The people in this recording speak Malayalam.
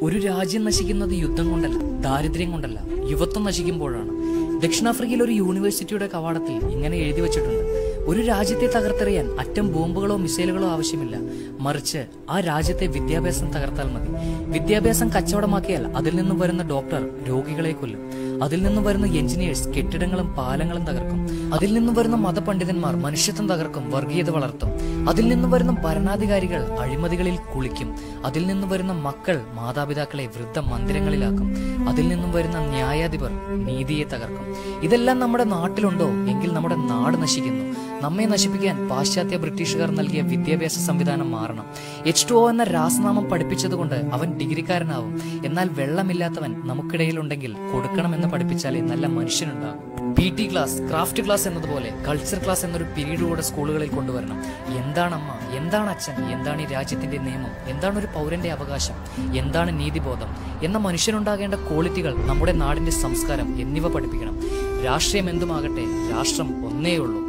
ഒരു രാജ്യം നശിക്കുന്നത് യുദ്ധം കൊണ്ടല്ല, ദാരിദ്ര്യം കൊണ്ടല്ല, യുവത്വം നശിക്കുമ്പോഴാണ്. ദക്ഷിണാഫ്രിക്കയിൽ ഒരു യൂണിവേഴ്സിറ്റിയുടെ കവാടത്തിൽ ഇങ്ങനെ എഴുതി വച്ചിട്ടുണ്ട്: ഒരു രാജ്യത്തെ തകർത്തെറിയാൻ അറ്റം ബോംബുകളോ മിസൈലുകളോ ആവശ്യമില്ല, മറിച്ച് ആ രാജ്യത്തെ വിദ്യാഭ്യാസം തകർത്താൽ മതി. വിദ്യാഭ്യാസം കച്ചവടമാക്കിയാൽ അതിൽ നിന്നും വരുന്ന ഡോക്ടർ രോഗികളെ കൊല്ലും, അതിൽ നിന്നും വരുന്ന എഞ്ചിനീയേഴ്സ് കെട്ടിടങ്ങളും പാലങ്ങളും തകർക്കും, അതിൽ നിന്നും വരുന്ന മതപണ്ഡിതന്മാർ മനുഷ്യത്വം തകർക്കും, വർഗീയത വളർത്തും, അതിൽ നിന്നും വരുന്ന ഭരണാധികാരികൾ അഴിമതികളിൽ കുളിക്കും, അതിൽ നിന്നും വരുന്ന മക്കൾ മാതാപിതാക്കളെ വൃദ്ധ മന്ദിരങ്ങളിലാക്കും, അതിൽ നിന്നും വരുന്ന ന്യായാധിപർ നീതിയെ തകർക്കും. ഇതെല്ലാം നമ്മുടെ നാട്ടിലുണ്ടോ എങ്കിൽ നമ്മുടെ നാട് നശിക്കുന്നു. നമ്മെ നശിപ്പിക്കാൻ പാശ്ചാത്യ ബ്രിട്ടീഷുകാർ നൽകിയ വിദ്യാഭ്യാസ സംവിധാനം മാറണം. H2O എന്ന രാസനാമം പഠിപ്പിച്ചതുകൊണ്ട് അവൻ ഡിഗ്രിക്കാരനാവും. എന്നാൽ വെള്ളമില്ലാത്തവൻ നമുക്കിടയിലുണ്ടെങ്കിൽ കൊടുക്കണമെന്ന് പഠിപ്പിച്ചാലേ നല്ല മനുഷ്യനുണ്ടാകും. PT ക്ലാസ്, ക്രാഫ്റ്റ് ക്ലാസ് എന്നതുപോലെ കൾച്ചർ ക്ലാസ് എന്നൊരു പീരീഡ് കൂടെ സ്കൂളുകളിൽ കൊണ്ടുവരണം. എന്താണ് അമ്മ, എന്താണ് അച്ഛൻ, എന്താണ് ഈ രാജ്യത്തിന്റെ നിയമം, എന്താണ് ഒരു പൗരന്റെ അവകാശം, എന്താണ് നീതിബോധം എന്ന മനുഷ്യനുണ്ടാകേണ്ട ക്വാളിറ്റികൾ, നമ്മുടെ നാടിന്റെ സംസ്കാരം എന്നിവ പഠിപ്പിക്കണം. രാഷ്ട്രീയം എന്തുമാകട്ടെ, രാഷ്ട്രം ഒന്നേ ഉള്ളൂ.